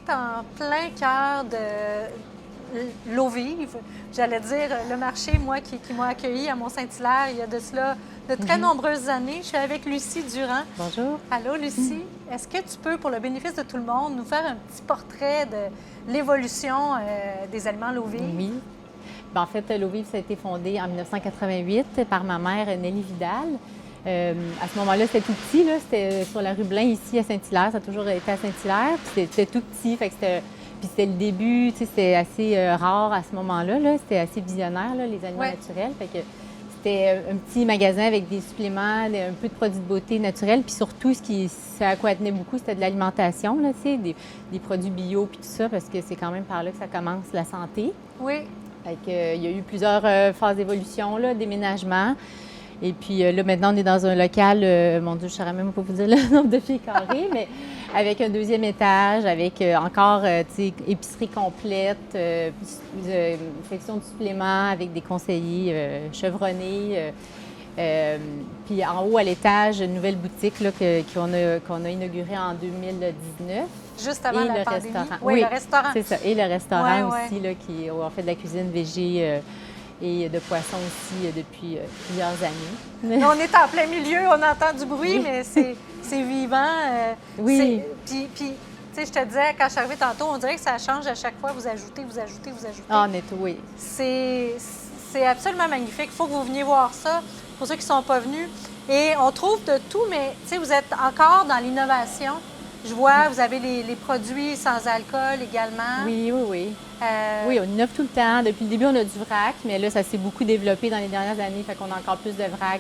en plein cœur de l'eau vive. J'allais dire, le marché, moi, qui m'a accueilli à Mont-Saint-Hilaire il y a de cela de très nombreuses années. Je suis avec Lucie Durand. Bonjour. Allô, Lucie. Est-ce que tu peux, pour le bénéfice de tout le monde, nous faire un petit portrait de l'évolution des aliments l'eau vive? Oui. En fait, l'eau vive, ça a été fondé en 1988 par ma mère, Nelly Vidal. À ce moment-là, c'était tout petit. C'était sur la rue Blain, ici, à Saint-Hilaire. Ça a toujours été à Saint-Hilaire. Puis c'était tout petit. Fait que c'était le début. C'était assez rare à ce moment-là. C'était assez visionnaire, les aliments naturels. Fait que c'était un petit magasin avec des suppléments, un peu de produits de beauté naturels. Puis surtout, ce à quoi elle tenait beaucoup, c'était de l'alimentation, des produits bio puis tout ça, parce que c'est quand même par là que ça commence, la santé. Oui. Fait que, il y a eu plusieurs phases d'évolution, déménagement. Et puis là, maintenant, on est dans un local, mon Dieu, je ne saurais même pas vous dire le nombre de pieds carrés, mais avec un deuxième étage, avec encore, épicerie complète, section de suppléments avec des conseillers chevronnés. Puis en haut, à l'étage, une nouvelle boutique qu'on a inaugurée en 2019. Juste avant la pandémie. Restaurant. Oui, le restaurant. C'est ça. Et le restaurant Ouais, aussi, qui on fait de la cuisine végé et de poisson aussi depuis plusieurs années. On est en plein milieu, on entend du bruit, mais c'est vivant. Oui. Puis tu sais, je te disais, quand je suis arrivée tantôt, on dirait que ça change à chaque fois. Vous ajoutez. Ah, on est oui. C'est absolument magnifique. Il faut que vous veniez voir ça, pour ceux qui ne sont pas venus. Et on trouve de tout, mais tu sais, vous êtes encore dans l'innovation. Je vois, vous avez les produits sans alcool également. Oui. Oui, on innove tout le temps. Depuis le début, on a du vrac, mais là, ça s'est beaucoup développé dans les dernières années. Fait qu'on a encore plus de vrac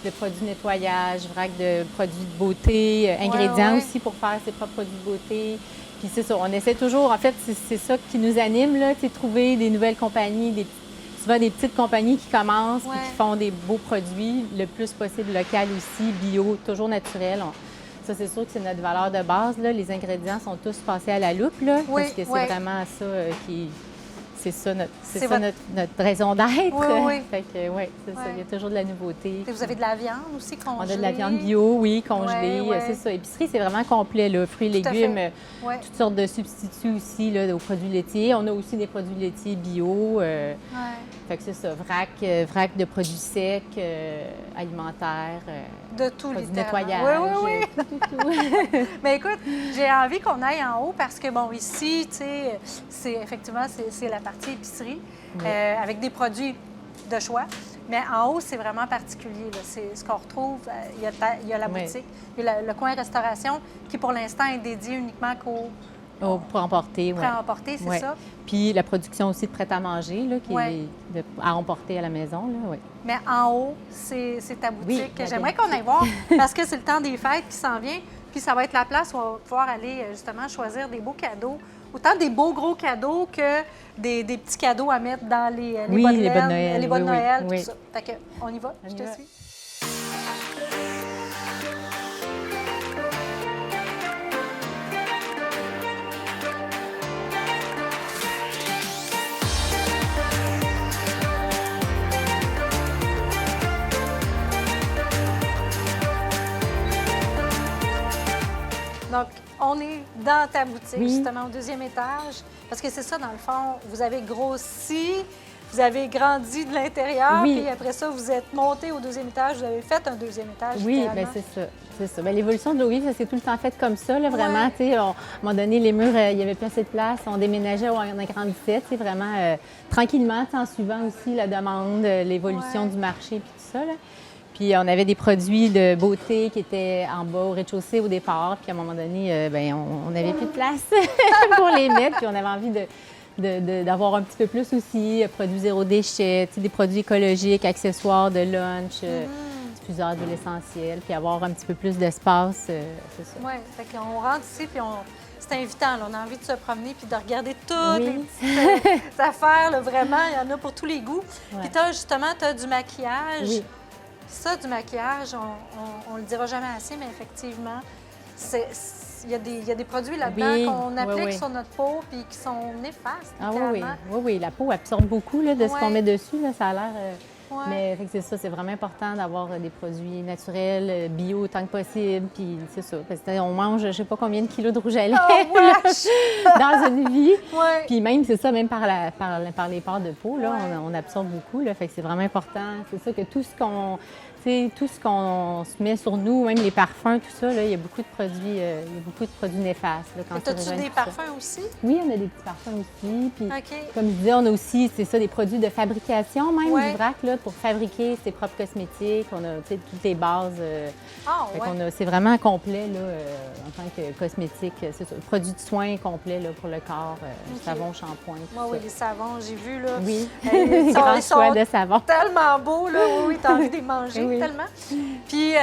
de produits de nettoyage, vrac de produits de beauté, ingrédients aussi pour faire ses propres produits de beauté. Puis c'est ça, on essaie toujours, en fait, c'est ça qui nous anime, trouver des nouvelles compagnies, souvent des petites compagnies qui commencent et qui font des beaux produits, le plus possible local aussi, bio, toujours naturel. Ça, c'est sûr que c'est notre valeur de base. Les ingrédients sont tous passés à la loupe, parce que c'est vraiment ça qui... C'est ça, notre raison d'être. Oui. Fait que, c'est ça. Il y a toujours de la nouveauté. Et vous avez de la viande aussi congelée? On a de la viande bio, oui, congelée. C'est ça. Épicerie, c'est vraiment complet, fruits, légumes, toutes sortes de substituts aussi aux produits laitiers. On a aussi des produits laitiers bio. Fait que c'est ça, vrac de produits secs, alimentaires. De tout, produits de nettoyage. Oui. Tout. Mais écoute, j'ai envie qu'on aille en haut parce que, bon, ici, tu sais, effectivement, c'est la partie épicerie avec des produits de choix. Mais en haut, c'est vraiment particulier. C'est ce qu'on retrouve. Il y a la boutique, il y a le coin restauration qui, pour l'instant, est dédié uniquement pour emporter, Prêt à emporter, c'est ça. Puis la production aussi de prêt-à-manger, qui est à emporter à la maison, Mais en haut, c'est ta boutique. Oui, j'aimerais qu'on aille voir parce que c'est le temps des fêtes qui s'en vient. Puis ça va être la place où on va pouvoir aller justement choisir des beaux cadeaux. Autant des beaux gros cadeaux que des petits cadeaux à mettre dans les bonnes Noël. Les bonnes Noël, tout ça. Fait que, on y va, je te suis. Donc, on est dans ta boutique, justement, au deuxième étage. Parce que c'est ça, dans le fond, vous avez grossi, vous avez grandi de l'intérieur, puis après ça, vous êtes monté au deuxième étage, vous avez fait un deuxième étage. Oui, bien c'est ça. Bien, l'évolution de l'eau vive, ça s'est tout le temps fait comme ça, vraiment. Tu sais, à un moment donné, les murs, il n'y avait plus assez de place, on déménageait, on agrandissait, tu sais, vraiment tranquillement, en suivant aussi la demande, l'évolution du marché, puis tout ça, Puis on avait des produits de beauté qui étaient en bas au rez-de-chaussée au départ. Puis à un moment donné, on n'avait plus de place pour les mettre. Puis on avait envie d'avoir un petit peu plus aussi, produits zéro déchet, des produits écologiques, accessoires de lunch, diffuseurs d'huile essentielle, puis avoir un petit peu plus d'espace, c'est ça. Oui, fait qu'on rentre ici, puis c'est invitant. On a envie de se promener puis de regarder toutes les petites affaires. Vraiment, il y en a pour tous les goûts. Puis justement, tu as du maquillage. Oui. Ça, du maquillage, on le dira jamais assez, mais effectivement, il y a des produits là-dedans qu'on applique sur notre peau puis qui sont néfastes. Ah oui, la peau absorbe beaucoup de ce qu'on met dessus. Ça a l'air Ouais. Mais fait que c'est ça, c'est vraiment important d'avoir des produits naturels, bio autant que possible. Puis c'est ça, parce qu'on mange je sais pas combien de kilos de rouge à lèvres dans une vie. Ouais. Puis même, c'est ça, même par les pores de peau, là, Ouais. on absorbe beaucoup. Là, fait que c'est vraiment important. C'est ça que tout ce qu'on se met sur nous, même les parfums, tout ça, là, il y a beaucoup de produits néfastes. Là, As-tu des parfums aussi? Oui, on a des petits parfums aussi. Puis, OK. comme je disais, on a aussi, c'est ça, des produits de fabrication même Ouais. du vrac là, pour fabriquer ses propres cosmétiques. On a toutes les bases. Ah, ouais. C'est vraiment complet là, en tant que cosmétique. C'est ça, produits de soins complets là, pour le corps, savon, shampoing. Moi, oui, les savons, j'ai vu, là. Oui, Ils sont, grand ils sont choix de savon. tellement beaux, là. Oui, oui, t'as envie de les manger, Oui. tellement. Puis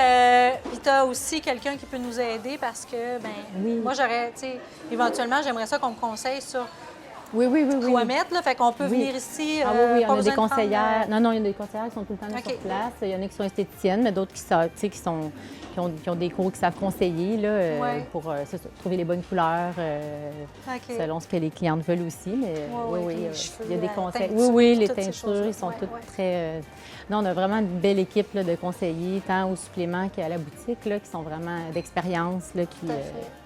tu as aussi quelqu'un qui peut nous aider parce que, ben Oui. moi, j'aurais, tu sais, éventuellement, j'aimerais ça qu'on me conseille sur Oui. quoi mettre, là. Fait qu'on peut Oui. venir ici. Ah oui, pas on a des besoin de prendre, conseillères. Non, il y a des conseillères qui sont tout le temps là OK. sur place. Il y en a qui sont esthéticiennes, mais d'autres qui ont des cours qui savent conseiller là, Ouais. pour c'est ça, trouver les bonnes couleurs OK. selon ce que les clientes veulent aussi. Mais Ouais, oui, puis les cheveux, il y a des la conseils. teinture, Oui, les toutes ces teintures, choses-là. ils sont Ouais, toutes ouais. très. Non, on a vraiment une belle équipe là, de conseillers, tant au supplément qu'à la boutique, là, qui sont vraiment d'expérience. Là, qui, Tout à fait.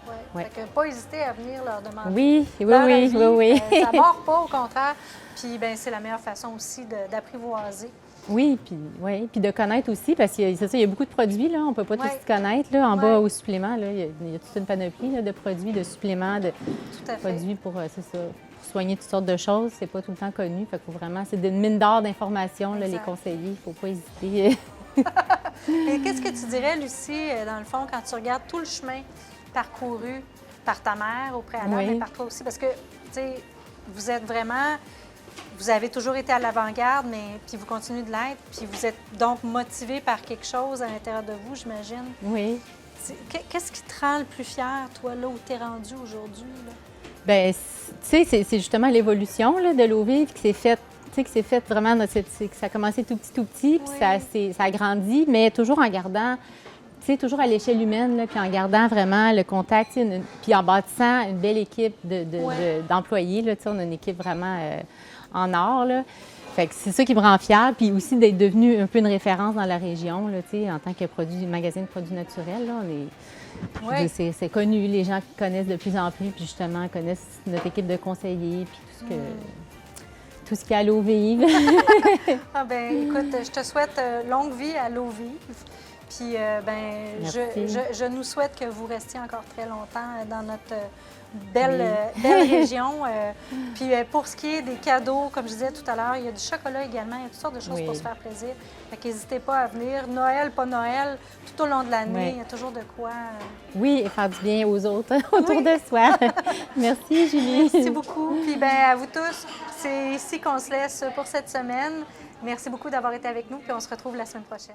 Ouais. ouais. Fait que pas hésiter à venir leur demander. Oui, Dans la vie, oui. ça mord pas, au contraire. Puis, ben c'est la meilleure façon aussi d'apprivoiser. Oui, puis de connaître aussi, parce qu'il c'est ça, il y a beaucoup de produits, là, on ne peut pas Ouais. tous connaître. Là, en Ouais. bas au supplément, là, il y a toute une panoplie là, de produits, de suppléments, de Tout à fait. produits pour, c'est ça, pour soigner toutes sortes de choses. C'est pas tout le temps connu, fait qu'il faut vraiment, c'est une mine d'or d'informations, là, les Exact. conseillers, il ne faut pas hésiter. Et qu'est-ce que tu dirais, Lucie, dans le fond, quand tu regardes tout le chemin parcouru par ta mère au préalable, Oui. mais par toi aussi? Parce que, tu sais, vous êtes vraiment... Vous avez toujours été à l'avant-garde, mais puis vous continuez de l'être, puis vous êtes donc motivé par quelque chose à l'intérieur de vous, j'imagine. Oui. Qu'est-ce qui te rend le plus fier, toi, là où tu es rendu aujourd'hui? Là? Bien, tu sais, c'est justement l'évolution là, de l'eau vive qui s'est faite. Tu sais, que c'est fait vraiment, que ça a commencé tout petit, puis Oui. ça a grandi, mais toujours en gardant, tu sais, toujours à l'échelle humaine, là, puis en gardant vraiment le contact, tu sais, puis en bâtissant une belle équipe d'employés, là, tu sais, on a une équipe vraiment en or, là. Fait que c'est ça qui me rend fière, puis aussi d'être devenue un peu une référence dans la région, là, tu sais, en tant que magazine de produits naturels, là, je veux dire, c'est connu, les gens connaissent de plus en plus, puis justement connaissent notre équipe de conseillers, puis tout ce qu'il y a à l'eau vive. Ah ben, écoute, je te souhaite longue vie à l'eau vive. Puis, je nous souhaite que vous restiez encore très longtemps dans notre belle région. Puis, pour ce qui est des cadeaux, comme je disais tout à l'heure, il y a du chocolat également, il y a toutes sortes de choses pour se faire plaisir. Fait qu'hésitez pas à venir. Noël, pas Noël, tout au long de l'année, il y a toujours de quoi. Oui, et faire du bien aux autres autour de soi. Merci, Julie. Merci beaucoup. Puis, ben, à vous tous, c'est ici qu'on se laisse pour cette semaine. Merci beaucoup d'avoir été avec nous, puis on se retrouve la semaine prochaine.